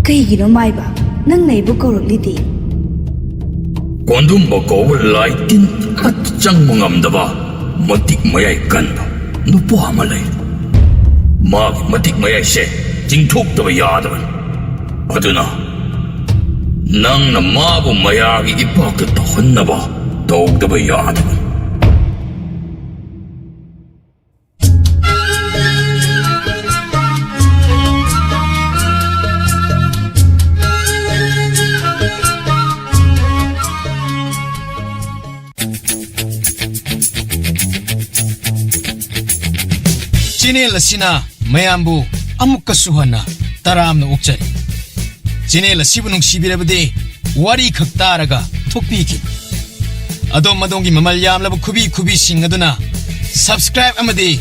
Kaigino maiba nang naibu kauruliti Kondum bako laitin at chang mangamdaba matik mayay kanba nupo amalay magi matik mayay se jingthok daba yadaban aduna nang na mabu mayagi ipakta tahannaba tawdaba yadaban Channel asina mayambu amukka suhana taramna ukchari. Channel asibu nungsibirabade wari khak taraga thokpiki. Adom madongi mamal yamlaba kubi sing aduna subscribe amade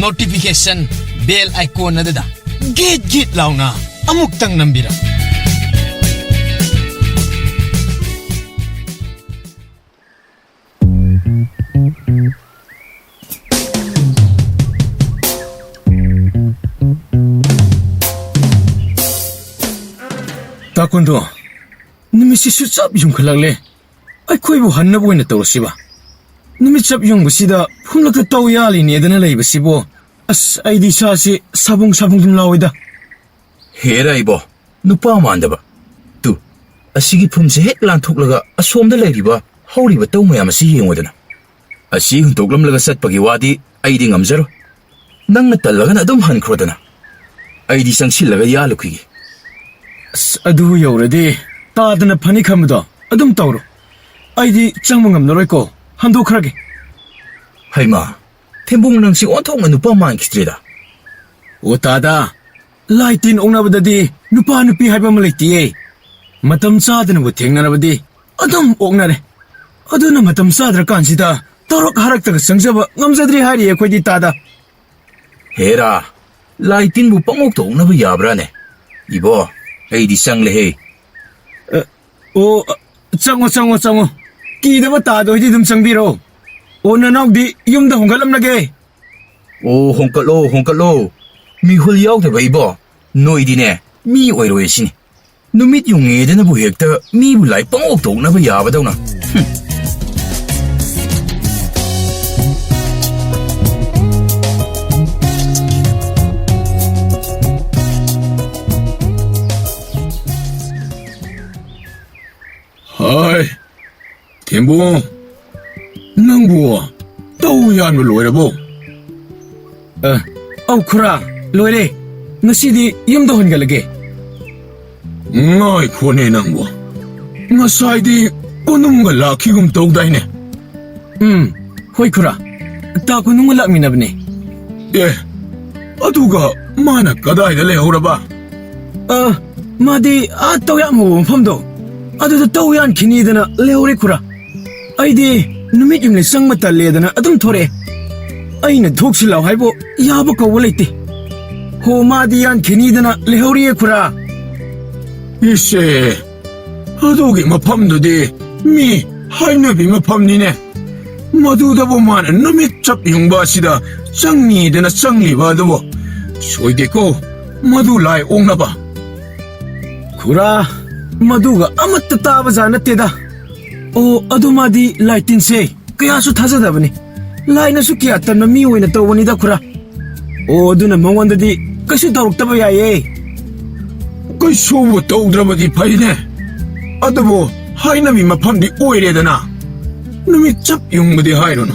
notification bell icon adada git launa amuktang nambira. Takundo, nimisi sucap yung kalagle. Ay ko'y buhan na buhay na tawro siba. Nimitsap yung basida, humlak na tao yali niya na lay basibo. As ay di sa si sabong dumlaway da. Hera ibo nupa amanda ba tu asigi phumse hek lan thoklaga asomda leiriba hawriba taw mayam asi yengwadana asi huntoklam laga satpagi wadi aidi ngamjaro nangna tallaga na adum hankrodana aidi sangsillaga yaluki Adu yaurade, taadana pani khamda, adum tawro. Aidi changmangam noroiko, hando kharage. Haima, tembung nangsi onthok nupa man kistreda. O tada, laitin ongnabadadi nupa nupi haiba malitiye. Matam sadana bu thengnanabadi, adum ognare. Aduna matam sadra kansida, torok haraktaga sangjaba ngamjadri hari ekhoidi tada. Hera, laitin bu pangok to ongnabu yabrane. Ibo, aidi sanglehe. Chango. Kidaba tado hidi dum sangbiro. O nanawdi yumda hongalam lage. O hongkalo. Mi hul yaudaba ibo. Noidine, mi oiro yesini. Numit yung edena bu hekta mi bu lai pangok to ongnabu yabadawna. Hai, Tembo, nangbu, tau yan mo loirabo. Kura, loire, ngasidi yumda hongalage. Ngay kone nangbu, ngasay di unum galaki tawday ne. Hoy kura, tako nung wala minabne. Aduga, mana kaday na lehura ba? Madi, ataw yan mo pamdo. Aduda tawyan kinidana leore kura. Aidi numit yung lisang mataledana adum thore. Ay na dhoksilaw haibo yaba kawalaiti. Ho madi yan kinidana leore kura. Ise, adugi mapamdo di mi hainabi mapamnine. Maduda bo man numit chap yung basida changnidana changliba dabo. Soide ko madulay ongna ba. Kura. Maduga amatta tabaza natteda. O adumadi laitin se kaya su thazadabani. Laina su kya tanna mi oina tawani da khura. O aduna mangwandadi kasu tawruktaba yaye. Kasu bu tawdrabadi phaine. Adubo hainami mafamdi oiredana. Numit chap yungbadi hairono.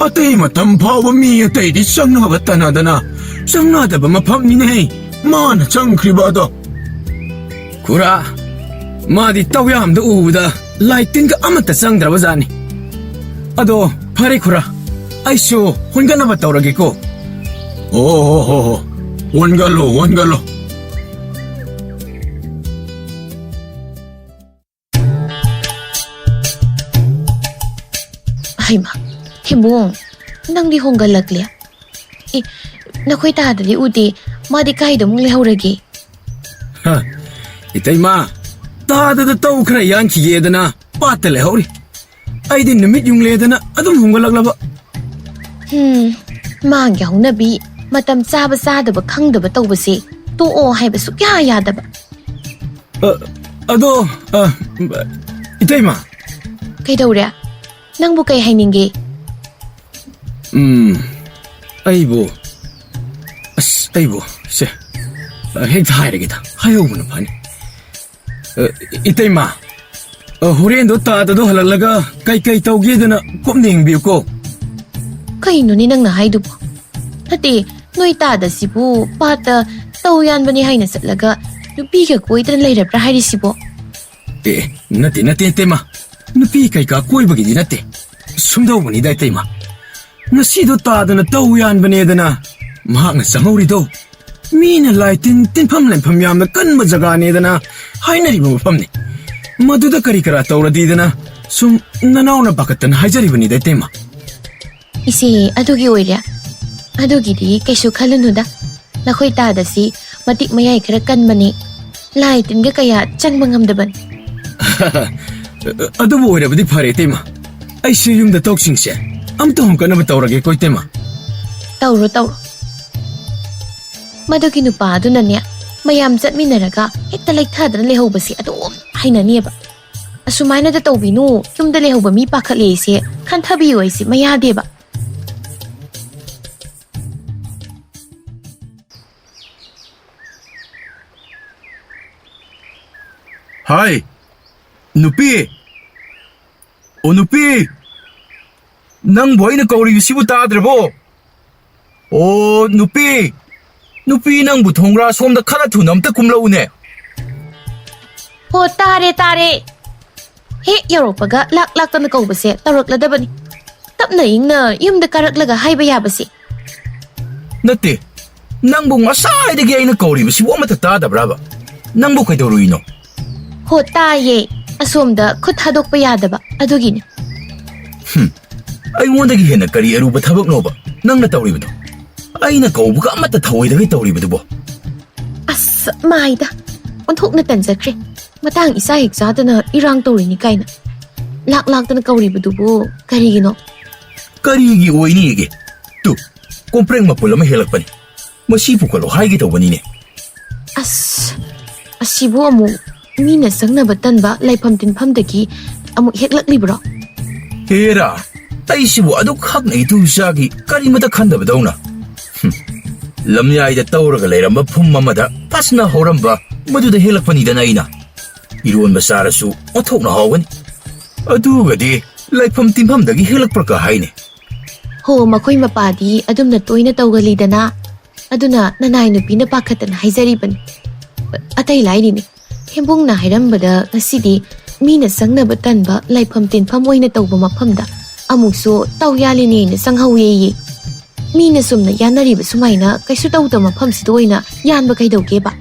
Atay matam phawa mi atay di changnaba tanadana. Changnadaba mafamni ne. Mana changkhribado. Kura. Madi tawyamda ubuda laitinga amata sangdrabazani. Ado phare khura. Aisu honganaba tawrage ko. Hongalo. Haima, Himong, nang di hongalaglia. Nakoy tadali uti, madi kahit mong lihauragi. Itay ma. Tada taw khara yan khiyedana patale hori ai din numit yung ledana adum hungalaglaba ꯃꯥꯒꯤ ꯍꯧꯅꯕꯤ ꯃꯇꯝ ꯆꯥꯕ ꯆꯥꯗꯕ ꯈꯪꯗꯕ ꯇꯧꯕꯁꯤ ꯇꯣꯛꯑꯣ ꯍꯥꯏꯕ ꯁꯨꯛꯌꯥ ꯌꯥꯗꯕ. ꯑꯗꯣ ꯏꯇꯩꯃ. ꯀꯩꯗꯧꯔꯦ? ꯅꯪꯕꯨ ꯀꯩ ꯍꯥꯏꯅꯤꯡꯒꯦ? ꯑꯩꯕꯨ ꯁꯦ ꯍꯦꯛꯇ ꯍꯥꯏꯔꯒꯦꯗ ꯍꯥꯏꯍꯧꯕꯅ ꯐꯅꯤ. ꯏꯇꯩꯃ, ꯍꯣꯔꯦꯟꯗꯣ ꯇꯥꯗꯗꯣ ꯍꯜꯂꯛꯂꯒ ꯀꯩ ꯇꯧꯒꯦꯗꯅ ꯀꯨꯞꯅ ꯌꯦꯡꯕꯤꯌꯨꯀꯣ. ꯀꯩꯅꯣꯅꯦ ꯅꯪꯅ ꯍꯥꯏꯗꯨꯕꯨ? ꯅꯠꯇꯦ, ꯅꯣꯏ ꯇꯥꯗꯁꯤꯕꯨ ꯄꯥꯠꯇ ꯇꯧ ꯌꯥꯟꯕꯅꯤ ꯍꯥꯏꯅ ꯆꯠꯂꯒ ꯅꯨꯄꯤꯒ ꯀꯣꯏꯗꯅ ꯂꯩꯔꯕ꯭ꯔꯥ ꯍꯥꯏꯔꯤꯁꯤꯕꯣ? ꯅꯠꯇꯦ ꯏꯇꯩꯃ. ꯅꯨꯄꯤ ꯀꯩꯀꯥ ꯀꯣꯏꯕꯒꯤꯗꯤ ꯅꯠꯇꯦ. ꯁꯨꯝꯗꯧꯕꯅꯤꯗ ꯏꯇꯩꯃ. ꯉꯁꯤꯗꯣ ꯇꯥꯗꯅ ꯇꯧ ꯌꯥꯟꯕꯅꯦꯗꯅ ꯃꯍꯥꯛꯅ ꯆꯪꯍꯧꯔꯤꯗꯣ ꯃꯤꯅ ꯂꯥꯏ ꯇꯤꯟꯐꯝ ꯂꯩꯐꯝ ꯌꯥꯝꯅ ꯀꯟꯕ ꯖꯒꯥꯅꯦꯗꯅ ꯍꯥꯏꯅꯔꯤꯕ ꯃꯐꯝꯅꯤ. ꯃꯗꯨꯗ ꯀꯔꯤ ꯀꯔꯥ ꯇꯧꯔꯗꯤꯗꯅ ꯁꯨꯝ ꯅꯅꯥꯎꯅ ꯄꯥꯈꯠꯇꯅ ꯍꯥꯏꯖꯔꯤꯕꯅꯤꯗ ꯏꯇꯩꯃ. ꯏꯆꯦ, ꯑꯗꯨꯒꯤ ꯑꯣꯏꯔꯦ? ꯑꯗꯨꯒꯤꯗꯤ ꯀꯩꯁꯨ ꯈꯜꯂꯨꯅꯨꯗ. ꯅꯈꯣꯏ ꯇꯥꯗꯁꯤ ꯃꯇꯤꯛ ꯃꯌꯥꯏ ꯈꯔ ꯀꯟꯕꯅꯤ. ꯂꯥꯏ ꯇꯤꯟꯒ ꯀꯌꯥ ꯆꯪꯕ ꯉꯝꯗꯕꯅꯤ. ꯑꯗꯨꯕꯨ ꯑꯣꯏꯔꯕꯗꯤ ꯐꯔꯦ ꯏꯇꯩꯃ. ꯑꯩꯁꯨ ꯌꯨꯝꯗ ꯇꯧꯁꯤꯡꯁꯦ ꯑꯝꯇ ꯍꯣꯡꯀꯠꯅꯕ ꯇꯧꯔꯒꯦꯀꯣ ꯏꯇꯩꯃ. ꯇꯧꯔꯣ. ꯃꯗꯨꯒꯤ ꯅꯨꯄꯥ ꯑꯗꯨꯅꯅꯦ ꯃꯌꯥꯝ ꯆꯠꯃꯤꯟꯅꯔꯒ ꯍꯦꯛꯇ ꯂꯩꯊꯗꯅ ꯂꯩꯍꯧꯕꯁꯦ ꯑꯗꯨꯝ ꯍꯩꯅꯅꯦꯕ. ꯑꯁꯨꯃꯥꯏꯅꯗ ꯇꯧꯕꯤꯅꯨ, ꯌꯨꯝꯗ ꯂꯩꯍꯧꯕ ꯃꯤ ꯄꯥꯈꯠꯂꯦꯁꯦ ꯈꯟꯊꯕꯤꯌꯨ ꯑꯩꯁꯦ ꯃꯌꯥꯗꯦꯕ. ꯍꯥꯏ ꯅꯨꯄꯤ, ꯑꯣ ꯅꯨꯄꯤ, ꯅꯪꯕꯨ ꯑꯩꯅ ꯀꯧꯔꯤꯕꯁꯤꯕꯨ ꯇꯥꯗ꯭ꯔꯕꯣ? ꯑꯣ ꯅꯨꯄꯤ ꯅꯪꯕꯨ ꯊꯣꯡꯒ꯭ꯔꯥ ꯁꯣꯝꯗ ꯈꯔ ꯊꯨꯅ ꯑꯝꯇ ꯀꯨꯝꯂꯛꯎꯅꯦ. ꯍꯣ, ꯇꯥꯔꯦ. ꯍꯦꯛ ꯌꯧꯔꯛꯄꯒ ꯂꯥꯛꯇꯅ ꯀꯧꯕꯁꯦ ꯇꯧꯔꯛꯂꯗꯕꯅꯤ. ꯇꯞꯅ ꯏꯪꯅ ꯌꯨꯝꯗ ꯀꯥꯔꯛꯂꯒ ꯍꯥꯏꯕ ꯌꯥꯕꯁꯦ. ꯅꯠꯇꯦ, ꯅꯪꯕꯨ ꯉꯁꯥꯏꯗꯒꯤ ꯑꯩꯅ ꯀꯧꯔꯤꯕꯁꯤꯕꯨ ꯑꯃꯠꯇ ꯇꯥꯗꯕ꯭ꯔꯥꯕ? ꯅꯪꯕꯨ ꯀꯩꯗꯧꯔꯨꯏꯅꯣ? ꯍꯣ, ꯇꯥꯏꯌꯦ. ꯑꯁꯣꯝꯗ ꯈꯨꯠ ꯊꯥꯗꯣꯛꯄ ꯌꯥꯗꯕ ꯑꯗꯨꯒꯤꯅꯤ. ꯑꯩꯉꯣꯟꯗꯒꯤ ꯍꯦꯟꯅ ꯀꯔꯤ ꯑꯔꯨꯕ ꯊꯕꯛꯅꯣꯕ ꯅꯪꯅ ꯇꯧꯔꯤꯕꯗꯣ? ꯑꯩꯅ ꯀꯧꯕꯒ ꯑꯃꯠꯇ ꯊꯧꯑꯣꯏꯗꯕꯩ ꯇꯧꯔꯤꯕꯗꯨꯕꯣ? ꯑꯁ ꯃꯥꯏꯗ, ꯑꯣꯟꯊꯣꯛꯅ ꯇꯟꯖꯈ꯭ꯔꯦ. ꯃꯇꯥꯡ ꯏꯆꯥ ꯍꯦꯛ ꯆꯥꯗꯅ ꯏꯔꯥꯡ ꯇꯧꯔꯤꯅꯤ ꯀꯥꯏꯅ. ꯂꯥꯛꯇꯅ ꯀꯧꯔꯤꯕꯗꯨꯕꯨ ꯀꯔꯤꯒꯤꯅꯣ? ꯀꯔꯤꯒꯤ ꯑꯣꯏꯅꯤꯒꯦ? ꯀꯣꯝꯄ꯭ꯔꯦꯡ ꯃꯄꯨꯜ ꯑꯃ ꯍꯦꯜꯂꯛꯄꯅꯤ. ꯃꯁꯤ ꯄꯨꯈꯠꯂꯣ ꯍꯥꯏꯒꯦ ꯇꯧꯕꯅꯤꯅꯦ. ꯑꯁ, ꯑꯁꯤꯕꯨ ꯑꯃꯨꯛ ꯃꯤꯅ ꯆꯪꯅꯕ ꯇꯟꯕ ꯂꯩꯐꯝ ꯇꯤꯟꯐꯝꯗꯒꯤ ꯑꯃꯨꯛ ꯍꯦꯛꯂꯛꯂꯤꯕ꯭ꯔꯣ? ꯍꯦꯔꯥ, ꯑꯩꯁꯤꯕꯨ ꯑꯗꯨꯛ ꯍꯛꯅ ꯏꯇꯨ ꯏꯆꯥꯒꯤ ꯀꯔꯤꯃꯇ ꯈꯟꯗꯕꯗꯧꯅ. ꯂꯝꯌꯥꯏꯗ ꯇꯧꯔꯒ ꯂꯩꯔꯝꯕ ꯐꯨꯝ ꯑꯃꯗ ꯐꯖꯅ ꯍꯧꯔꯝꯕ ꯃꯗꯨꯗ ꯍꯦꯜꯂꯛꯄꯅꯤꯗꯅ ꯑꯩꯅ. ꯏꯔꯣꯟꯕ ꯆꯥꯔꯁꯨ ꯑꯣꯟꯊꯣꯛꯅ ꯍꯥꯎꯒꯅꯤ. ꯑꯗꯨꯒꯗꯤ ꯂꯩꯐꯝ ꯇꯤꯟꯐꯝꯗꯒꯤ ꯍꯦꯜꯂꯛꯄ꯭ꯔꯥ ꯍꯥꯏꯅꯦ. ꯍꯣ, ꯃꯈꯣꯏ ꯃꯄꯥꯗꯤ ꯑꯗꯨꯝꯅ ꯇꯣꯏꯅ ꯇꯧꯒꯜꯂꯤꯗꯅ. ꯑꯗꯨꯅ ꯅꯅꯥꯏ ꯅꯨꯄꯤꯅ ꯄꯥꯈꯠꯇꯅ ꯍꯥꯏꯖꯔꯤꯕꯅꯤ. ꯑꯇꯩ ꯂꯥꯏꯔꯤꯅꯤ. ꯍꯦꯝꯕꯨꯡꯅ ꯍꯥꯏꯔꯝꯕꯗ ꯉꯁꯤꯗꯤ ꯃꯤꯅ ꯆꯪꯅꯕ ꯇꯟꯕ ꯂꯩꯐꯝ ꯇꯤꯟꯐꯝ ꯑꯣꯏꯅ ꯇꯧꯕ ꯃꯐꯝꯗ ꯑꯃꯨꯛꯁꯨ ꯇꯧ ꯌꯥꯜꯂꯤꯅꯦꯅ ꯆꯪꯍꯧꯋꯦꯌꯦ. ꯃꯤꯅ ꯆꯨꯝꯅ ꯌꯥꯟꯅꯔꯤꯕ ꯁꯨꯃꯥꯏꯅ ꯀꯩꯁꯨ ꯇꯧꯗꯕ ꯃꯐꯝꯁꯤꯗ ꯑꯣꯏꯅ ꯌꯥꯟꯕ ꯀꯩꯗꯧꯒꯦꯕ?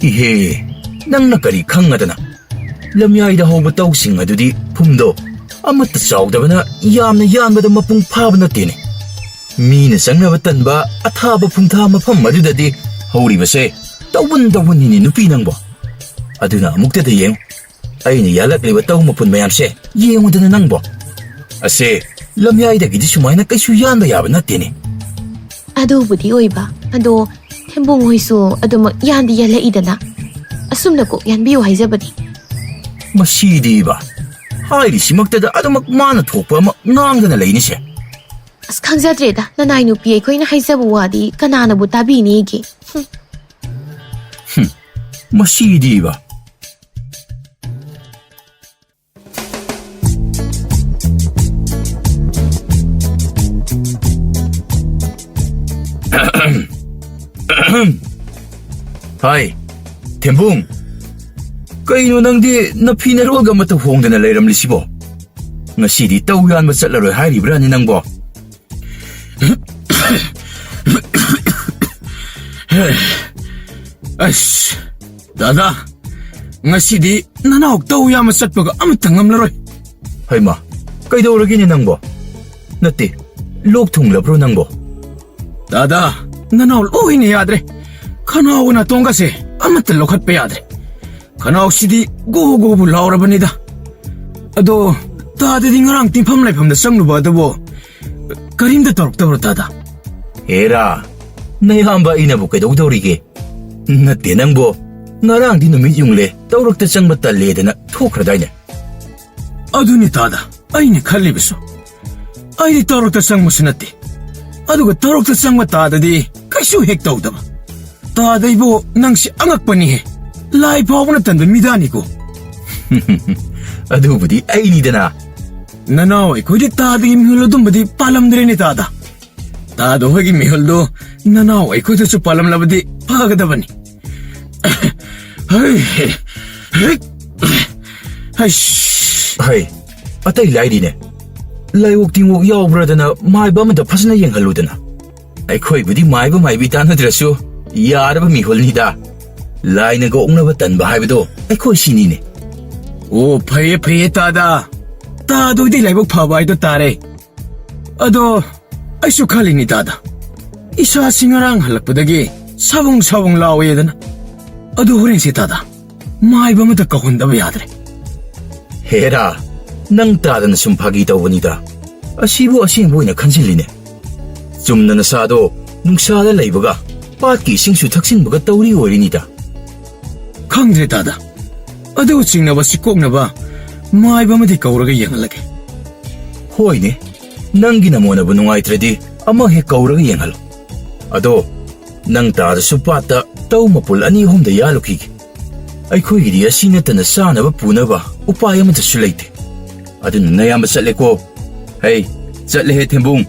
ꯏꯍꯦ, ꯅꯪꯅ ꯀꯔꯤ ꯈꯪꯉꯗꯅ? ꯂꯝꯌꯥꯏꯗ ꯍꯧꯕ ꯇꯧꯁꯤꯡ ꯑꯗꯨꯗꯤ ꯐꯨꯝꯗꯣ ꯑꯃꯠꯇ ꯆꯥꯎꯗꯕꯅ ꯌꯥꯝꯅ ꯌꯥꯟꯕꯗ ꯃꯄꯨꯡ ꯐꯥꯕ ꯅꯠꯇꯦꯅꯦ. ꯃꯤꯅ ꯆꯪꯅꯕ ꯇꯟꯕ ꯑꯊꯥꯕ ꯐꯨꯡꯊꯥ ꯃꯐꯝ ꯑꯗꯨꯗꯗꯤ ꯍꯧꯔꯤꯕꯁꯦ ꯇꯧꯕꯅꯤꯅꯦ ꯅꯨꯄꯤ ꯅꯪꯕꯣ. ꯑꯗꯨꯅ ꯑꯃꯨꯛꯇꯗ ꯌꯦꯡꯉꯨ, ꯑꯩꯅ ꯌꯥꯜꯂꯛꯂꯤꯕ ꯇꯧ ꯃꯄꯨꯟ ꯃꯌꯥꯝꯁꯦ ꯌꯦꯡꯉꯨꯗꯅ ꯅꯪꯕꯣ. ꯑꯁꯦ ꯂꯝꯌꯥꯏꯗꯒꯤꯗꯤ ꯁꯨꯃꯥꯏꯅ ꯀꯩꯁꯨ ꯌꯥꯟꯕ ꯌꯥꯕ ꯅꯠꯇꯦꯅꯦ. ꯑꯗꯨꯕꯨꯗꯤ ꯑꯣꯏꯕ, ꯑꯗꯣ ꯍꯦꯝꯕꯨꯡ ꯍꯣꯏꯁꯨ ꯑꯗꯨꯃꯛ ꯌꯥꯟꯗꯤ ꯌꯥꯜꯂꯛꯏꯗꯅ. ꯑꯁꯨꯝꯅ ꯀꯣꯛ ꯌꯥꯟꯕꯤꯌꯨ ꯍꯥꯏꯖꯕꯅꯤ. ꯃꯁꯤꯗꯤꯕ, ꯍꯥꯏꯔꯤꯁꯤꯃꯛꯇꯗ ꯑꯗꯨꯃꯛ ꯃꯥꯅ ꯊꯣꯛꯄ ꯑꯃ ꯉꯥꯡꯗꯅ ꯂꯩꯅꯤꯁꯦ. ꯑꯁ ꯈꯪꯖꯗ꯭ꯔꯦꯗ, ꯅꯅꯥꯏ ꯅꯨꯄꯤ ꯑꯩꯈꯣꯏꯅ ꯍꯥꯏꯖꯕ ꯋꯥꯗꯤ ꯀꯅꯥꯅꯕꯨ ꯇꯥꯕꯤꯅꯤꯒꯦ? ꯃꯁꯤꯗꯤꯕ. ꯍꯥꯏ ꯊꯦꯝꯕꯨꯡ, ꯀꯩꯅꯣ ꯅꯪꯗꯤ ꯅꯐꯤ ꯅꯔꯣꯜꯒ ꯑꯃꯠꯇ ꯍꯣꯡꯗꯅ ꯂꯩꯔꯝꯂꯤꯁꯤꯕꯣ? ꯉꯁꯤꯗꯤ ꯇꯧ ꯌꯥꯟꯕ ꯆꯠꯂꯔꯣꯏ ꯍꯥꯏꯔꯤꯕ꯭ꯔꯥꯅꯦ ꯅꯪꯕꯣ? ꯑꯁ ꯗꯥꯗꯥ, ꯉꯁꯤꯗꯤ ꯅꯅꯥꯎ ꯇꯧ ꯌꯥꯝꯕ ꯆꯠꯄꯒ ꯑꯃꯠꯇ ꯉꯝꯂꯔꯣꯏ. ꯍꯩꯃꯥ, ꯀꯩꯗꯧꯔꯒꯦꯅꯦ ꯅꯪꯕꯣ? ꯅꯠꯇꯦ, ꯂꯣꯛ ꯊꯨꯡꯂꯕ꯭ꯔꯣ ꯅꯪꯕꯣ? ꯗꯥꯗꯥ, ꯅꯅꯥꯎ ꯂꯣꯏꯅ ꯌꯥꯗ꯭ꯔꯦ. ꯈꯅꯥꯎꯒ ꯅꯥꯇꯣꯟꯒꯁꯦ ꯑꯃꯠꯇ ꯂꯧꯈꯠꯄ ꯌꯥꯗ꯭ꯔꯦ. ꯈꯅꯥꯎꯁꯤꯗꯤ ꯒꯣꯕꯨ ꯂꯥꯎꯔꯕꯅꯤꯗ. ꯑꯗꯣ ꯇꯥꯗꯗꯤ ꯉꯔꯥꯡ ꯇꯤꯟꯐꯝ ꯂꯩꯐꯝꯗ ꯆꯪꯂꯨꯕ ꯑꯗꯨꯕꯨ ꯀꯔꯤꯝꯇ ꯇꯧꯔꯛꯇꯕ꯭ꯔꯣ ꯇꯥꯗ? ꯍꯦꯔꯥ, ꯅꯌꯥꯝꯕ ꯑꯩꯅꯕꯨ ꯀꯩꯗꯧꯗꯧꯔꯤꯒꯦ? ꯅꯠꯇꯦ ꯅꯪꯕꯣ, ꯉꯔꯥꯡꯗꯤ ꯅꯨꯃꯤꯠ ꯌꯨꯡꯂꯦ ꯇꯧꯔꯛꯇ ꯆꯪꯕ ꯇꯜꯂꯦꯗꯅ ꯊꯣꯛꯈ꯭ꯔꯗꯥꯏꯅꯦ? ꯑꯗꯨꯅꯤ ꯇꯥꯗ, ꯑꯩꯅ ꯈꯜꯂꯤꯕꯁꯨ. ꯑꯩꯗꯤ ꯇꯧꯔꯛꯇ ꯆꯪꯕꯁꯨ ꯅꯠꯇꯦ. ꯑꯗꯨꯒ ꯇꯧꯔꯛꯇ ꯆꯪꯕ ꯇꯥꯗꯗꯤ ꯀꯩꯁꯨ ꯍꯦꯛ ꯇꯧꯗꯕ. ꯇꯥꯗꯩꯕꯣ ꯅꯪꯁꯤ ꯑꯉꯛꯄꯅꯤꯍꯦ. ꯂꯥꯏ ꯐꯥꯎꯕꯅ ꯇꯟꯕ ꯃꯤꯗꯥꯅꯤꯀꯣ. ꯑꯗꯨꯕꯨꯗꯤ ꯑꯩꯅꯤꯗꯅ. ꯅꯅꯥꯎ ꯑꯩꯈꯣꯏꯗꯤ ꯇꯥꯗꯒꯤ ꯃꯤꯍꯨꯜ ꯑꯗꯨꯝꯕꯗꯤ ꯄꯥꯜꯂꯝꯗ꯭ꯔꯦꯅꯦ ꯇꯥꯗ. ꯇꯥꯗ ꯍꯣꯏꯒꯤ ꯃꯤꯍꯨꯜꯗꯣ ꯅꯅꯥꯎ ꯑꯩꯈꯣꯏꯗꯁꯨ ꯄꯥꯜꯂꯝꯂꯕꯗꯤ ꯐꯒꯗꯕꯅꯤ. ꯍꯩ, ꯑꯇꯩ ꯂꯥꯏꯔꯤꯅꯦ. ꯂꯥꯏꯋꯣꯛ ꯇꯤꯡꯋꯣꯛ ꯌꯥꯎꯕ꯭ꯔꯗꯅ ꯃꯥꯏꯕ ꯑꯃꯗ ꯐꯖꯅ ꯌꯦꯡꯍꯜꯂꯨꯗꯅ. ꯑꯩꯈꯣꯏꯕꯨꯗꯤ ꯃꯥꯏꯕ ꯃꯥꯏꯕꯤ ꯇꯥꯟꯅꯗ꯭ꯔꯁꯨ ꯌꯥꯔꯕ ꯃꯤꯍꯨꯜꯅꯤꯗ. ꯂꯥꯏꯅꯒ ꯑꯣꯛꯅꯕ ꯇꯟꯕ ꯍꯥꯏꯕꯗꯣ ꯑꯩꯈꯣꯏ ꯁꯤꯅꯤꯅꯦ. ꯑꯣ, ꯐꯩꯌꯦ ꯐꯩꯌꯦ ꯇꯥꯗ. ꯇꯥꯗꯣꯏꯗꯤ ꯂꯥꯏꯕꯛ ꯐꯕ ꯍꯥꯏꯗꯣ ꯇꯥꯔꯦ. ꯑꯗꯣ ꯑꯩꯁꯨ ꯈꯜꯂꯤꯅꯤ ꯇꯥꯗ. ꯏꯁꯥꯁꯤ ꯉꯔꯥꯡ ꯍꯜꯂꯛꯄꯗꯒꯤ ꯁꯕꯨꯡ ꯂꯥꯎꯋꯦꯗꯅ. ꯑꯗꯨ ꯍꯣꯔꯦꯟꯁꯤ ꯇꯥꯗ, ꯃꯥꯏꯕ ꯑꯃꯗ ꯀꯧꯍꯟꯗꯕ ꯌꯥꯗ꯭ꯔꯦ. ꯍꯦꯔꯥ, ꯅꯪ ꯇꯥꯗꯅ ꯁꯨꯝ ꯐꯥꯒꯤ ꯇꯧꯕꯅꯤꯗ. ꯑꯁꯤꯕꯨ ꯑꯁꯦꯡꯕ ꯑꯣꯏꯅ ꯈꯟꯖꯤꯜꯂꯤꯅꯦ. ꯆꯨꯝꯅ ꯅꯁꯥꯗꯣ ꯅꯨꯡꯁꯥꯗ ꯂꯩꯕꯒ ꯄꯥꯠꯀꯤ ꯏꯁꯤꯡꯁꯨ ꯊꯛꯆꯤꯟꯕꯒ ꯇꯧꯔꯤ ꯑꯣꯏꯔꯤꯅꯤꯗ. ꯈꯪꯗ꯭ꯔꯦ ꯇꯥꯗ. ꯑꯗꯨ ꯆꯤꯡꯅꯕ ꯁꯤꯀꯣꯛꯅꯕ ꯃꯥꯏꯕ ꯑꯃꯗꯤ ꯀꯧꯔꯒ ꯌꯦꯡꯍꯜꯂꯒꯦ. ꯍꯣꯏꯅꯦ, ꯅꯪꯒꯤ ꯅꯃꯣꯅꯕꯨ ꯅꯨꯡꯉꯥꯏꯇ꯭ꯔꯗꯤ ꯑꯃ ꯍꯦꯛ ꯀꯧꯔꯒ ꯌꯦꯡꯍꯜꯂꯣ. ꯑꯗꯣ ꯅꯪ ꯇꯥꯗꯁꯨ ꯄꯥꯠꯇ ꯇꯧ ꯃꯄꯨꯜ 2-3ꯗ ꯌꯥꯜꯂꯨꯈꯤꯒꯦ. ꯑꯩꯈꯣꯏꯒꯤꯗꯤ ꯑꯁꯤ ꯅꯠꯇꯅ ꯆꯥꯅꯕ ꯄꯨꯅꯕ ꯎꯄꯥꯏ ꯑꯃꯠꯇꯁꯨ ꯂꯩꯇꯦ. ꯑꯗꯨꯅ ꯅꯌꯥꯝꯕ ꯆꯠꯂꯦꯀꯣ. ꯍꯩ, ꯆꯠꯂꯦꯍꯦ ꯊꯦꯝꯕꯨꯡ.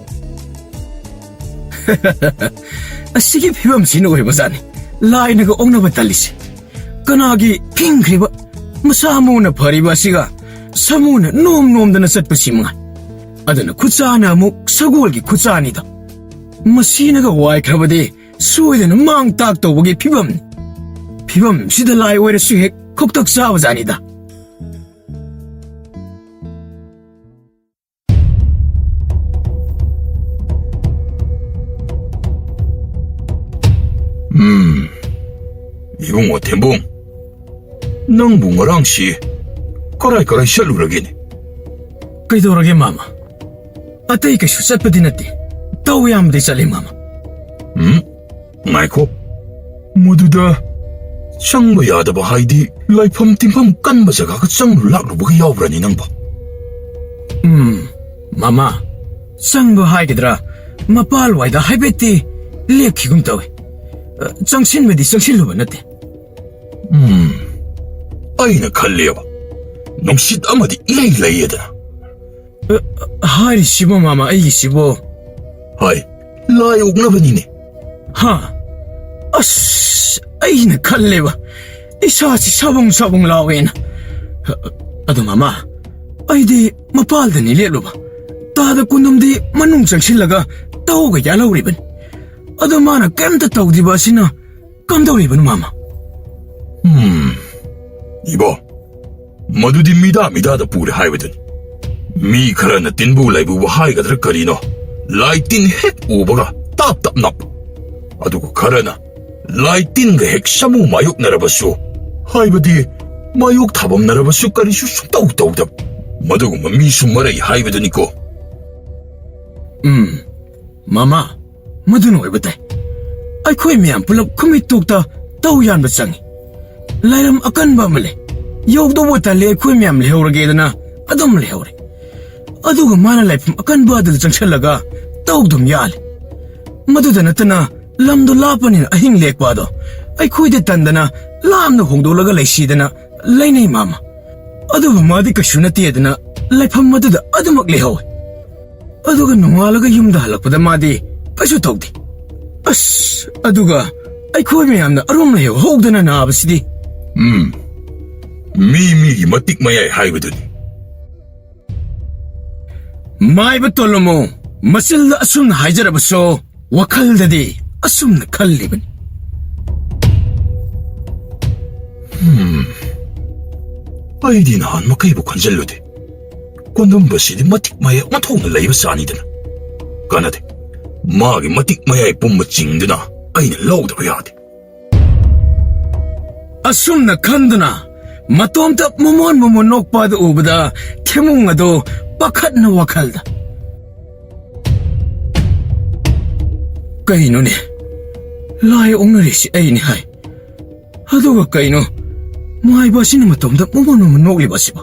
ꯑꯁꯤꯒꯤ ꯐꯤꯕꯝꯁꯤꯅ ꯑꯣꯏꯕꯖꯥꯠꯅꯤ ꯂꯥꯏꯅꯒ ꯑꯣꯛꯅꯕ ꯇꯜꯂꯤꯁꯦ. ꯀꯅꯥꯒꯤ ꯐꯤꯡꯈ꯭ꯔꯤꯕ ꯃꯁꯥ ꯃꯎꯅ ꯐꯔꯤꯕ ꯑꯁꯤꯒ ꯁꯥꯃꯨꯅ ꯅꯣꯝꯗꯅ ꯆꯠꯄꯁꯤ ꯃꯉꯥꯏ. ꯑꯗꯨꯅ ꯈꯨꯠꯆꯥꯅ ꯑꯃꯨꯛ ꯁꯒꯣꯜꯒꯤ ꯈꯨꯠꯆꯥꯅꯤꯗ. ꯃꯁꯤꯅꯒ ꯋꯥꯏꯈ꯭ꯔꯕꯗꯤ ꯁꯣꯏꯗꯅ ꯃꯥꯡ ꯇꯥꯛ ꯇꯧꯕꯒꯤ ꯐꯤꯕꯝꯅꯤ. ꯐꯤꯕꯝꯁꯤꯗ ꯂꯥꯏ ꯑꯣꯏꯔꯁꯨ ꯍꯦꯛ ꯈꯧꯇꯛ ꯆꯥꯕꯖꯥꯠꯅꯤꯗ. 이봉호 템봉, 넌 뭉어랑씨 거라이 셜루라기네. ꯀꯩꯗꯧꯔꯒꯦ ꯃꯥꯃ? ꯑꯇꯩ ꯀꯩꯁꯨ ꯆꯠꯄꯗꯤ ꯅꯠꯇꯦ. ꯇꯧ ꯌꯥꯝꯕꯗꯤ ꯆꯠꯂꯦ ꯃꯥꯃ. ꯉꯥꯏꯈꯣ. ꯃꯗꯨꯗ ꯆꯪꯕ ꯌꯥꯗꯕ ꯍꯥꯏꯗꯤ ꯂꯥꯏꯐꯝ ꯇꯤꯟꯐꯝ ꯀꯟꯕ ꯖꯒꯥꯒ ꯆꯪꯂꯨ ꯂꯥꯛꯂꯨꯕꯒ ꯌꯥꯎꯕ꯭ꯔꯅꯤ ꯅꯪꯕꯣ? ꯃꯥꯃ, ꯆꯪꯕ ꯍꯥꯏꯒꯗ꯭ꯔꯥ ꯃꯄꯥꯜꯋꯥꯏꯗ ꯍꯥꯏꯐꯦꯠꯇꯤ ꯂꯦꯞꯈꯤꯒꯨꯝ ꯇꯧꯏ. ꯆꯪꯁꯤꯟꯕꯗꯤ ꯆꯪꯁꯤꯜꯂꯨꯕ ꯅꯠꯇꯦ. ꯑꯩꯅ ꯈꯜꯂꯦꯕ ꯅꯨꯡꯁꯤꯠ ꯑꯃꯗꯤ ꯏꯂꯩ ꯂꯩꯌꯦꯗꯅ. ꯍꯥꯏꯔꯤꯁꯤꯕꯣ ꯃꯥꯃ ꯑꯩꯒꯤꯁꯤꯕꯣ? ꯍꯥꯏ, ꯂꯥꯏ ꯑꯣꯛꯅꯕꯅꯤꯅꯦ. ꯍꯥ? ꯑꯁ, ꯑꯩꯅ ꯈꯜꯂꯦꯕ ꯏꯁꯥꯁꯤ ꯁꯕꯨꯡ ꯂꯥꯎꯋꯦꯅ. ꯑꯗꯣ ꯃꯥꯃ, ꯑꯩꯗꯤ ꯃꯄꯥꯜꯗꯅꯤ ꯂꯦꯞꯂꯨꯕ. ꯇꯥꯗ ꯀꯨꯟꯗꯨꯝꯗꯤ ꯃꯅꯨꯡ ꯆꯪꯁꯤꯜꯂꯒ ꯇꯧꯒ ꯌꯥꯜꯍꯧꯔꯤꯕꯅꯤ. ꯑꯗꯣ ꯃꯥꯅ ꯀꯩꯝꯇ ꯇꯧꯗ꯭ꯔꯤꯕ ꯑꯁꯤꯅ ꯀꯝꯗꯧꯔꯤꯕꯅꯣ ꯃꯥꯃ? 이보, మధుది 미다다 puri 하이거든. 미 khara나 tinbu laibubu 하이가들 거리노. 라이틴 핵 오버가 답답납. 아두고 khara나 라이틴가 핵 샤무 마욕 나라바수. 하이버디 마욕 타범 나라바수 까리슈 쑥다우다우다. 마두고 미수 마라이 하이거든이고. 마마, 마두는 왜 बताए? ꯑꯩꯈꯣꯏ ꯃꯌꯥꯝ ꯄꯨꯂꯞ ꯈꯨꯃꯤꯠꯇꯣꯛꯇ ꯇꯧ ꯌꯥꯟꯕ ꯆꯪꯉꯤ. ꯂꯥꯏꯔꯝ ꯑꯀꯟꯕ ꯑꯃ ꯂꯩ. ꯌꯧꯗꯧꯕ ꯇꯜꯂꯦ ꯑꯩꯈꯣꯏ ꯃꯌꯥꯝ ꯂꯩꯍꯧꯔꯒꯦꯗꯅ ꯑꯗꯨꯝ ꯂꯩꯍꯧꯔꯦ. ꯑꯗꯨꯒ ꯃꯥꯅ ꯂꯥꯏꯐꯝ ꯑꯀꯟꯕ ꯑꯗꯨꯗ ꯆꯪꯁꯜꯂꯒ ꯇꯧꯗꯨꯝ ꯌꯥꯜꯂꯦ. ꯃꯗꯨꯗ ꯅꯠꯇꯅ ꯂꯝꯗꯣ ꯂꯥꯞꯄꯅꯤꯅ ꯑꯍꯤꯡ ꯂꯦꯛꯄ ꯑꯗꯣ ꯑꯩꯈꯣꯏꯗ ꯇꯟꯗꯅ ꯂꯥꯞꯅ ꯍꯣꯡꯗꯣꯛꯂꯒ ꯂꯩꯁꯤꯗꯅ ꯂꯩꯅꯩ ꯃꯥꯃ. ꯑꯗꯨꯕꯨ ꯃꯥꯗꯤ ꯀꯩꯁꯨ ꯅꯠꯇꯦꯗꯅ ꯂꯩꯐꯝ ꯑꯗꯨꯗ ꯑꯗꯨꯃꯛ ꯂꯩꯍꯧꯋꯦ. ꯑꯗꯨꯒ ꯅꯣꯡꯉꯥꯜꯂꯒ ꯌꯨꯝꯗ ꯍꯜꯂꯛꯄꯗ ꯃꯥꯗꯤ ꯀꯩꯁꯨ ꯇꯧꯗꯦ. ꯑꯁ, ꯑꯗꯨꯒ ꯑꯩꯈꯣꯏ ꯃꯌꯥꯝꯅ ꯑꯔꯨꯝ ꯂꯩꯍꯧꯗꯅ ꯅꯥꯕꯁꯤꯗꯤ. 미기 마틱 마야이 하이거든이. 마이바 똘로모 마실다 아숨나 하이자라버소 와칼다디 아숨나 칼리버니. 아이디나 한 마카이보 관절로데. 꼰덤버시디 마틱 마야 마통을 레이버스 아니드나. 까나데 마기 마틱 마야이 뽐마 찡드나 아이는 로우드로 야데. 아숨나 칸드나 마톰타 모몬 녹바드 우브다 태몽아도 빠칸나 와칼다. Kainone. Lai ongnarisi aini hai. Aduga kaino. Mai basini matomda momono manogli basiba.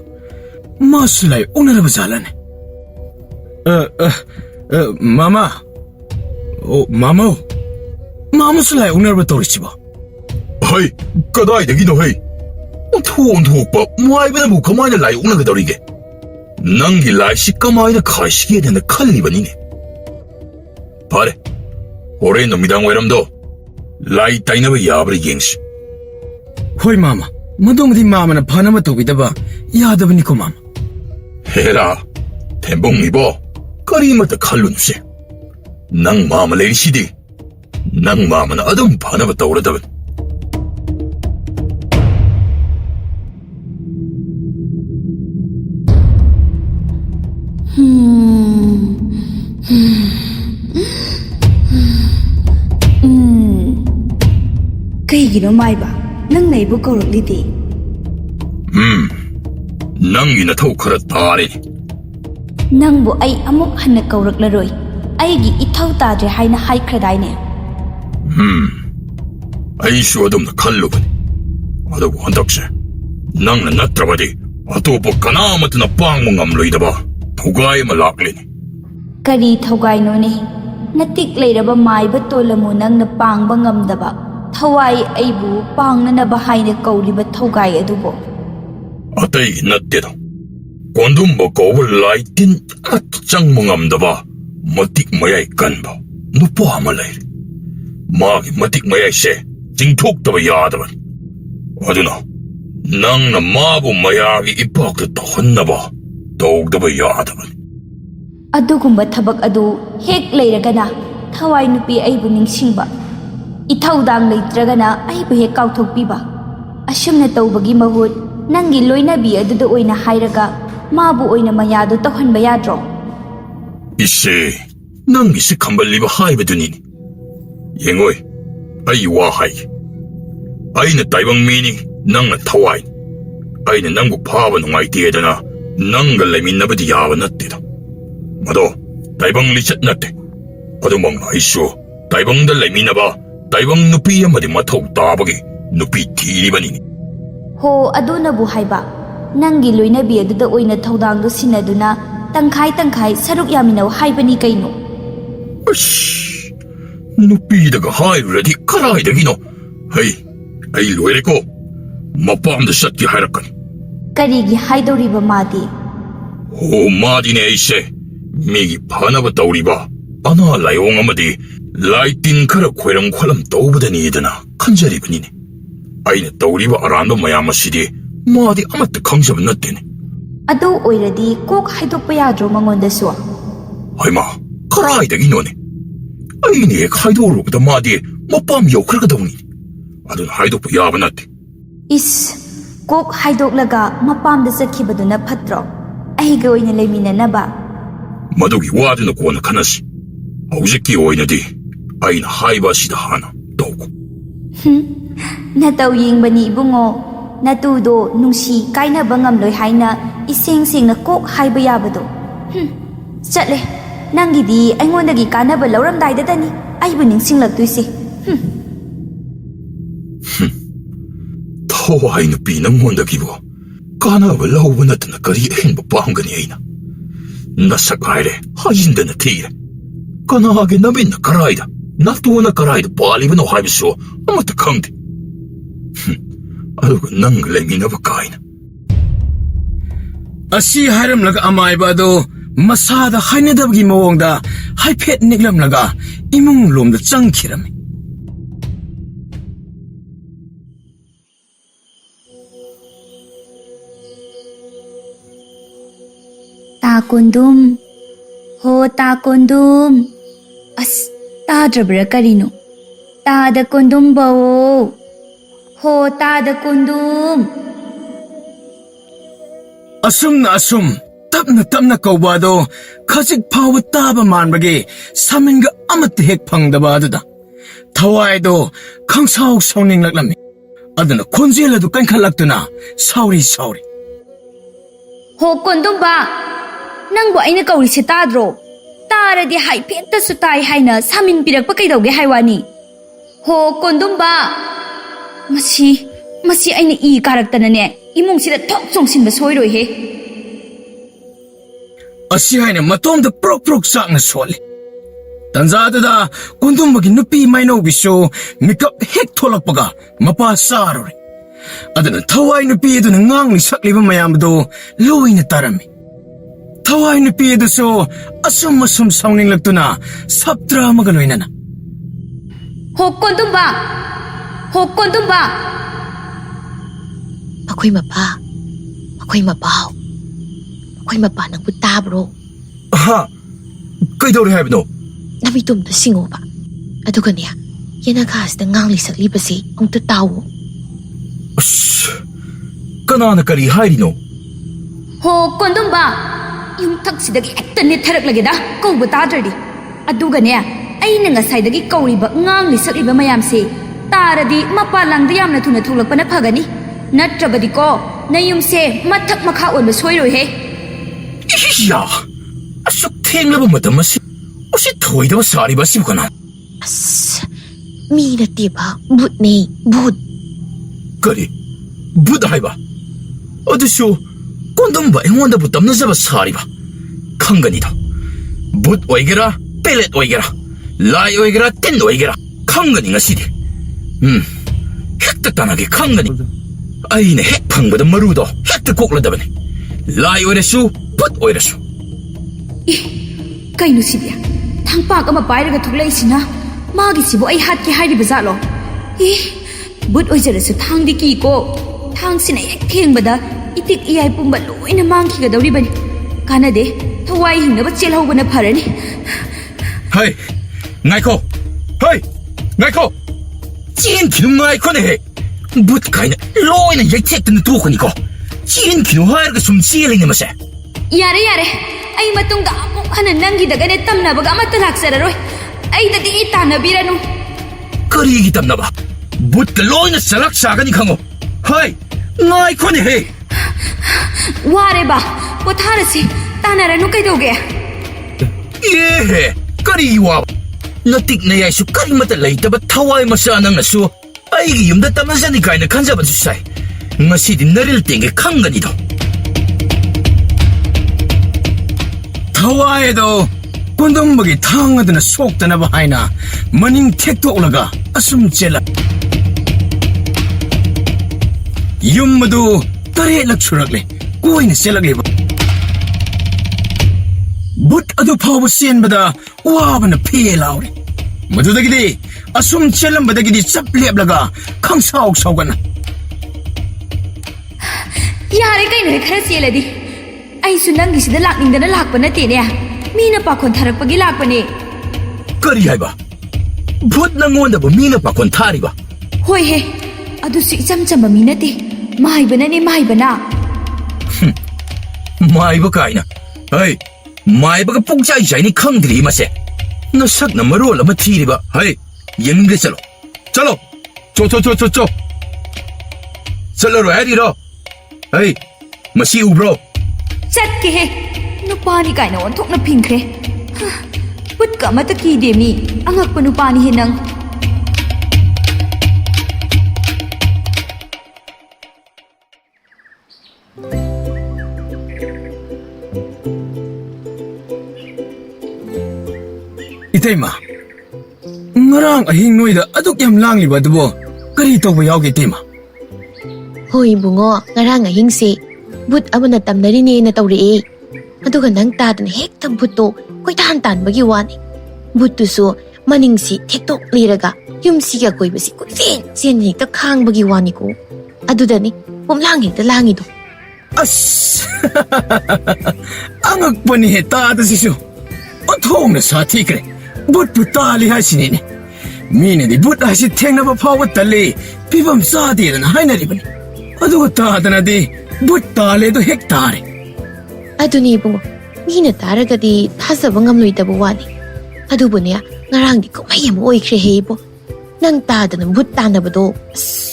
Maslai onaraba zalane. Mama. Oh, mama. Mama slai onaraba torisiba. Hai, kadaidagino hai? Onthokpa maibanabu kamaina lai unagadorige. Nangi laisi kamaina khashigedena khallibanine. Pare. Horen numidang wairamdo. Lai tainaba yabra yengsi. Hoi mama. Madongdi mama na phanama tobidaba yadabani ko mama. Hera. Tembong ibo. Karimata khallunse. Nang mama lerisidi. Nang mama na adum phanaba tawradaban. Kaigino maiba nang naibu kauruklidi. Nangi na thau khara tare. Nangbu ai amuk hanna kauraklaroi. Aigi ithau tadre haina haikradaine. Aishu adum na khallubani. Adabu handakse. Nang na natrabadi. Atopo kanamata na pangmo ngamloidaba. Thugai ma laklini. Kari thaugai none. Natik leiraba maiba tolamu nang na pangba ngamdaba. Thawai aibu pangnanaba haina kauliba thaugai adubo. Atai nattedo. Kondumba kauba laitin at changmo ngamdaba. Matik mayai kanba. Nupa amalay. Magi matik mayai se. Jingthokdaba yadaban. Aduna. Nang na mabu mayagi ipakta tahannaba. Tawgdaba yadaban. Adugumba thabak adu hek leiragana thawai nupi aibu ningsingba. Ithaudang leitragana aibu hek kauthokpiba. Asumna tawbagi mahut nangi loinabi aduda oina hairaga mabu oina mayadu tawhanba yadro. Ise nangi se kambaliba haibadunini. Yengoi ai wa hai. Aina taibang meaning nangna thawai. Aina nangu phaba nungaitedana nangga leiminabadi yaba natteda. Mado taibang lichat natte. Adumang aisu taibang da leiminaba taibang nupi amadi mathau tabagi nupi thiribanini. Ho adunabu haiba nangi loinabi aduda oina thaudangdo sinaduna tangkhai saruk yaminaw haibani kaino. Ash nupi daga hairuradi karaidagino. Hey ai loireko mapamda satki hairakani. Karigi haidoriba madi. Ho madine aise migi phanaba tawriba ana layong amadi laitin khara khoirang kholam tawbadani dana khanjaribanini. Aina tawriba aranda mayam asidi madi amatta khangjaba nattene. Adu oiradi kok haidokpa yadro mangondasu. Haima karaidagino ne. Aine ek haidorubada madi mapam yaukhragadawni. Adun haidokpa yaba natte. Is kok haidoklaga mapamda sakhibaduna phatro. Aiga oina leiminanaba. Madugi waduna kona khanasi. Haujiki oinadi aina haiba sida hana tawko. Nataw yingbani ibungo. Natudo nungsi kainaba ngamloi haina iseng sengna kok haiba yabado. Chatle nangidi aingondagi kanaba lauramdaidadani aibu ningsinglaktuise. Thawai nupi nangondagibo kanaba lauba natana kari ahenba pamgani aina. Nasak haire hajindana thire. Kanage nabinna karaida natuana karaida palibano haibiso amata khangde. Aduga nang leiminaba kaina. Asi hairamlaga amaiba ado masada hainadabgi mawongda haiphet niklamlaga imung lomda changkhirami. Ta kondum. Ho ta kondum. As ta drabra karino. Ta da kondum bao. Ho ta da kondum. Asum na asum tapna kaubado khajik phawa taba manbage saminga amat hek phangdaba aduda thawai do khangsau sauning laklami aduna khonjel adu kankhalakuna sauri. Ho kondum ba. Nangbo aina kauri se tadro. Ta ꯇꯥꯔꯗꯤ ꯍꯥꯏꯐꯦꯠꯇꯁꯨ ꯇꯥꯏ ꯍꯥꯏꯅ ꯁꯥꯃꯤꯟ ꯄꯤꯔꯛꯄ ꯀꯩꯗꯧꯒꯦ ꯍꯥꯏ ꯋꯥꯅꯤ? ꯍꯣ ꯀꯣꯟꯗꯨꯝꯕ! ꯃꯁꯤ ꯑꯩꯅ E ꯀꯥꯔꯛꯇꯅꯅꯦ ꯏꯃꯨꯡꯁꯤꯗ ꯊꯣꯛ ꯆꯣꯡꯁꯤꯟꯕ ꯁꯣꯏꯔꯣꯏꯍꯦ. ꯑꯁꯤ ꯍꯥꯏꯅ ꯃꯇꯣꯝꯗ ꯄ꯭ꯔꯣꯛ ꯄ꯭ꯔꯣꯛ ꯆꯥꯛꯅ ꯁꯣꯜꯂꯤ. ꯇꯟꯖꯥꯗꯨꯗ ꯀꯣꯟꯗꯨꯝꯕꯒꯤ ꯅꯨꯄꯤ ꯃꯥꯏꯅꯧꯕꯤꯁꯨ ꯃꯤꯀꯞ ꯍꯦꯛ ꯊꯣꯛꯂꯛꯄꯒ ꯃꯄꯥ ꯆꯥꯔꯨꯔꯦ. ꯑꯗꯨꯅ ꯊꯋꯥꯏ ꯅꯨꯄꯤ ꯑꯗꯨꯅ ꯉꯥꯡꯂꯤ ꯁꯛꯂꯤꯕ ꯃꯌꯥꯝꯗꯣ ꯂꯣꯏꯅ ꯇꯥꯔꯝꯃꯤ. ꯊꯋꯥꯏ ꯅꯨꯄꯤ ꯑꯗꯨꯁꯨ ꯑꯁꯨꯝ ꯁꯥꯎꯅꯤꯡꯂꯛꯇꯨꯅ ꯁꯞꯇ꯭ꯔ ꯑꯃꯒ ꯂꯣꯏꯅꯅ ꯍꯣ ꯀꯣꯟꯗꯨꯝꯕ! ꯍꯣ ꯀꯣꯟꯗꯨꯝꯕ! ꯃꯈꯣꯏ ꯃꯄꯥꯎ, ꯃꯈꯣꯏ ꯃꯄꯥ ꯅꯪꯕꯨ ꯇꯥꯕ꯭ꯔꯣ? ꯍꯥ? ꯀꯩꯗꯧꯔꯦ ꯍꯥꯏꯕꯅꯣ? ꯅꯃꯤꯠꯇꯣꯝꯇ ꯁꯤꯡꯉꯣꯕ. ꯑꯗꯨꯒꯅꯦ ꯌꯦꯅꯈꯥꯁꯤꯗ ꯉꯥꯡꯂꯤ ꯁꯛꯂꯤꯕꯁꯤ ꯑꯃꯨꯛꯇ ꯇꯥꯎꯋꯣ. ꯑꯁ, ꯀꯅꯥꯅ ꯀꯔꯤ ꯍꯥꯏꯔꯤꯅꯣ? ꯍꯣ ꯀꯣꯟꯗꯨꯝꯕ! ꯌꯨꯝꯊꯛꯁꯤꯗꯒꯤ ꯍꯦꯛꯇ ꯅꯦꯠꯊꯔꯛꯂꯒꯦꯗ ꯀꯧꯕ ꯇꯥꯗ꯭ꯔꯗꯤ. ꯑꯗꯨꯒꯅꯦ ꯑꯩꯅ ꯉꯁꯥꯏꯗꯒꯤ ꯀꯧꯔꯤꯕ ꯉꯥꯡꯂꯤ ꯁꯛꯂꯤꯕ ꯃꯌꯥꯝꯁꯦ ꯇꯥꯔꯗꯤ ꯃꯄꯥꯟꯂꯥꯡꯗ ꯌꯥꯝꯅ ꯊꯨꯅ ꯊꯣꯛꯂꯛꯄꯅ ꯐꯒꯅꯤ. ꯅꯠꯇ꯭ꯔꯕꯗꯤꯀꯣ ꯅꯌꯨꯝꯁꯦ ꯃꯊꯛ ꯃꯈꯥ ꯑꯣꯟꯕ ꯁꯣꯏꯔꯣꯏꯍꯦ. ꯏꯌꯥ! ꯑꯁꯨꯛ ꯊꯦꯡꯂꯕ ꯃꯇꯝ ꯑꯁꯤ ꯎꯁꯤꯠ ꯊꯣꯏꯗꯕ ꯁꯥꯔꯤꯕ ꯑꯁꯤꯕꯨ ꯀꯅꯥ? ꯑꯁ, ꯃꯤ ꯅꯠꯇꯦꯕ, ꯚꯨꯠꯅꯦ, ꯚꯨꯠ. ꯀꯔꯤ? ꯚꯨꯠ ꯍꯥꯏꯕ? ꯑꯗꯨꯁꯨ ꯀꯣꯟꯗꯨꯝꯕ ꯑꯩꯉꯣꯟꯗꯕꯨ ꯇꯝꯅꯖꯕ ꯁꯥꯔꯤꯕ? ꯈꯪꯒꯅꯤꯗ. ꯚꯨꯠ ꯑꯣꯏꯒꯦꯔꯥ, ꯄꯦꯂꯦꯠ ꯑꯣꯏꯒꯦꯔꯥ, ꯂꯥꯏ ꯑꯣꯏꯒꯦꯔꯥ, ꯇꯤꯟ ꯑꯣꯏꯒꯦꯔꯥ, ꯈꯪꯒꯅꯤ ꯉꯁꯤꯗꯤ. ꯍꯦꯛꯇ ꯇꯥꯟꯅꯒꯦ ꯈꯪꯒꯅꯤ. ꯑꯩꯅ ꯍꯦꯛ ꯐꯪꯕꯗ ꯃꯔꯨꯗꯣ ꯍꯦꯛꯇ ꯀꯣꯛꯂꯗꯕꯅꯤ. ꯂꯥꯏ ꯑꯣꯏꯔꯁꯨ, ꯚꯨꯠ ꯑꯣꯏꯔꯁꯨ. ꯀꯩꯅꯣ ꯁꯤꯗꯤ? ꯊꯥꯡꯄꯥꯛ ꯑꯃ ꯄꯥꯏꯔꯒ ꯊꯣꯛꯂꯛꯏꯁꯤꯅ ꯃꯥꯒꯤꯁꯤꯕꯨ ꯑꯩ ꯍꯥꯠꯀꯦ ꯍꯥꯏꯔꯤꯕ ꯖꯥꯠꯂꯣ? ꯚꯨꯠ ꯑꯣꯏꯖꯔꯁꯨ ꯊꯥꯡꯗꯤ ꯀꯤꯀꯣ. ꯊꯥꯡꯁꯤꯅ ꯍꯦꯛ ꯊꯦꯡꯕꯗ ꯏꯇꯤꯛ ꯏꯌꯥꯏ ꯄꯨꯝꯕ ꯂꯣꯏꯅ ꯃꯥꯡꯈꯤꯒꯗꯧꯔꯤꯕꯅꯤ. ꯀꯥꯟꯅꯗꯦ, ꯊꯋꯥꯏ ꯍꯤꯡꯅꯕ ꯆꯦꯜꯍꯧꯕꯅ ꯐꯔꯅꯤ. ꯍꯩ! ꯉꯥꯏꯈꯣ! ꯍꯩ! ꯉꯥꯏꯈꯣ! ꯆꯦꯟꯈꯤꯅꯨ ꯉꯥꯏꯈꯣꯅꯦꯍꯦ! ꯚꯨꯠ ꯀꯥꯏꯅ ꯂꯣꯏꯅ ꯌꯩꯊꯦꯛꯇꯅ ꯇꯣꯛꯀꯅꯤꯀꯣ. ꯆꯦꯟꯈꯤꯅꯨ ꯍꯥꯏꯔꯒ ꯁꯨꯝ ꯆꯦꯜꯂꯤꯅꯦ ꯃꯁꯦ. ꯌꯥꯔꯦ ꯌꯥꯔꯦ, ꯑꯩ ꯃꯇꯨꯡꯗ ꯑꯃꯨꯛ ꯍꯟꯅ ꯅꯪꯒꯤꯗꯒꯅꯦ ꯇꯝꯅꯕꯒ ꯑꯃꯠꯇ ꯂꯥꯛꯆꯔꯔꯣꯏ. ꯑꯩꯗꯗꯤ ꯇꯥꯟꯅꯕꯤꯔꯅꯨ. ꯀꯔꯤꯒꯤ ꯇꯝꯅꯕ? ꯚꯨꯠꯀ ꯂꯣꯏꯅ ꯆꯂꯛ ꯆꯥꯒꯅꯤ ꯈꯪꯉꯣ. ꯍꯩ! ꯉꯥꯏꯈꯣꯅꯦꯍꯦ! ꯋꯥꯔꯦꯕ, ꯄꯣꯊꯥꯔꯁꯤ. ꯇꯥꯟꯅꯔꯅꯨ ꯀꯩꯗꯧꯒꯦ? ꯑꯦꯍꯦ! ꯀꯔꯤ ꯋꯥꯕ? ꯅꯇꯤꯛ ꯅꯌꯥꯏꯁꯨ ꯀꯔꯤꯃꯠꯇ ꯂꯩꯇꯕ ꯊꯋꯥꯏ ꯃꯆꯥ ꯅꯪꯅꯁꯨ ꯑꯩꯒꯤ ꯌꯨꯝꯗ ꯇꯝꯅꯖꯅꯤ ꯀꯥꯏꯅ ꯈꯟꯖꯕꯁꯨ ꯁꯥꯏ. ꯉꯁꯤꯗꯤ ꯅꯔꯤꯜ ꯇꯦꯡꯒꯦ ꯈꯪꯒꯅꯤꯗꯣ. ꯊꯋꯥꯏ ꯑꯗꯣ ꯀꯣꯟꯗꯨꯝꯕꯒꯤ ꯊꯥꯡ ꯑꯗꯨꯅ ꯁꯣꯛꯇꯅꯕ ꯍꯥꯏꯅ ꯃꯅꯤꯡ ꯊꯦꯛꯇꯣꯛꯂꯒ ꯑꯁꯨꯝ ꯆꯦꯜꯂꯛ. ꯌꯨꯝ ꯑꯗꯨ 8ꯂꯛ ꯁꯨꯔꯛꯂꯦ ꯀꯣꯏꯅ ꯆꯦꯜꯂꯛꯂꯤꯕ. ꯚꯨꯠ ꯑꯗꯨ ꯐꯥꯎꯕ ꯆꯦꯟꯕꯗ ꯋꯥꯕꯅ ꯐꯦ ꯂꯥꯎꯔꯦ. ꯃꯗꯨꯗꯒꯤꯗꯤ ꯑꯁꯨꯝ ꯆꯦꯜꯂꯝꯕꯗꯒꯤꯗꯤ ꯆꯞ ꯂꯦꯞꯂꯒ ꯈꯪꯁꯥꯎ ꯁꯥꯎꯒꯠꯅ. ꯌꯥꯔꯦ ꯀꯩꯅꯣꯍꯦ, ꯈꯔ ꯆꯦꯜꯂꯗꯤ. ꯑꯩꯁꯨ ꯅꯪꯒꯤꯁꯤꯗ ꯂꯥꯛꯅꯤꯡꯗꯅ ꯂꯥꯛꯄ ꯅꯠꯇꯦꯅꯦ. ꯃꯤꯅ ꯄꯥꯈꯣꯟ ꯊꯥꯔꯛꯄꯒꯤ ꯂꯥꯛꯄꯅꯦ. ꯀꯔꯤ ꯍꯥꯏꯕ? ꯚꯨꯠ ꯅꯪꯉꯣꯟꯗꯕꯨ ꯃꯤꯅ ꯄꯥꯈꯣꯟ ꯊꯥꯔꯤꯕ? ꯍꯣꯏꯍꯦ, ꯑꯗꯨꯁꯨ ꯏꯆꯝ ꯆꯝꯕ ꯃꯤ ꯅꯠꯇꯦ. ꯃꯥꯏꯕꯅꯅꯦ, ꯃꯥꯏꯕꯅ. ꯃꯥꯏꯕ ꯀꯥꯏꯅ? ꯍꯩ! ꯃꯥꯏꯕꯒ ꯄꯨꯡꯆꯥꯏ ꯆꯥꯏꯅꯤ ꯈꯪꯗ꯭ꯔꯤ ꯃꯁꯦ. ꯅꯁꯛꯅ ꯃꯔꯣꯜ ꯑꯃ ꯊꯤꯔꯤꯕ. ꯍꯩ! ꯌꯦꯡꯅꯤꯡꯗꯦ ꯆꯠꯂꯣ. ꯆꯠꯂꯣ! ꯆꯣ! ꯆꯠꯂꯔꯣꯏ ꯍꯥꯏꯔꯤꯔꯣ? ꯍꯩ! ꯃꯁꯤ ꯎꯕ꯭ꯔꯣ? ꯆꯠꯀꯦꯍꯦ, ꯅꯨꯄꯥꯅꯤ ꯀꯥꯏꯅ ꯑꯣꯟꯊꯣꯛꯅ ꯐꯤꯡꯈ꯭ꯔꯦ. ꯚꯨꯠꯀ ꯑꯃꯠꯇ ꯀꯤꯗꯦ ꯃꯤ. ꯑꯉꯛꯄ ꯅꯨꯄꯥꯅꯤꯍꯦ ꯅꯪ. 이태마, ngarang ahing noida aduk yam langliba adubo kari tawba yawge I태마? Hoy bungo, ngarang ahingse भूत अमना तमनरिने न तौरे अदुगा नंग तादन हेक्ता भूतो कोइतान तानबगी वानी भूतुसु मनिंगसी थेक्तोक लेरगा युमसीगा कोइबसी कुजेन जेन हेक्ता खांगबगी वानीको अदुदनी पुमलांग हेक्ता लांगिदो अस angakpani he taadasisu othongna sathikre भूत पुताली हासिने मीने दि भूत हासि थेंगनबा फावत तले पिबम सादेरन हाइनरिबनी अदुगा तादनदि भूत ताले दो हेक तारे अदुनी बुंगो Meena तारगदि थाजब ngamloidaba wani adubunya ngarangdi komai am oikhre heibo nang tadana भूत तानबदो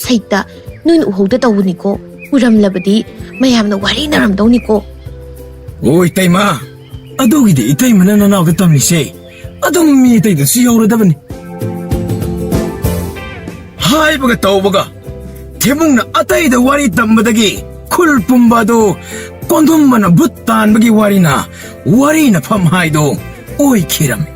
saita nun uhogda tawuni ko uramlabadi mayamna wari naramdawni ko ओइ तैमा ꯑꯗꯨꯒꯤꯗꯤ ꯏꯇꯩꯃꯅ ꯅꯅꯥꯎꯗ ꯇꯝꯂꯤꯁꯦ ꯑꯗꯨꯝ ꯃꯤ ꯑꯇꯩꯗꯁꯨ ꯌꯧꯔꯗꯕꯅꯤ ꯍꯥꯏꯕꯒ ꯇꯧꯕꯒ ꯊꯦꯝꯕꯨꯡꯅ ꯑꯇꯩꯗ ꯋꯥꯔꯤ ꯇꯝꯕꯗꯒꯤ ꯈꯨꯜ ꯄꯨꯝꯕ ꯑꯗꯨ ꯀꯣꯟꯊꯨꯝꯕꯅ ꯚꯨꯠ ꯇꯥꯟꯕꯒꯤ ꯋꯥꯔꯤꯅ ꯋꯥꯔꯤꯅꯐꯝ ꯍꯥꯏꯗꯣ ꯑꯣꯏꯈꯤꯔꯝꯃꯤ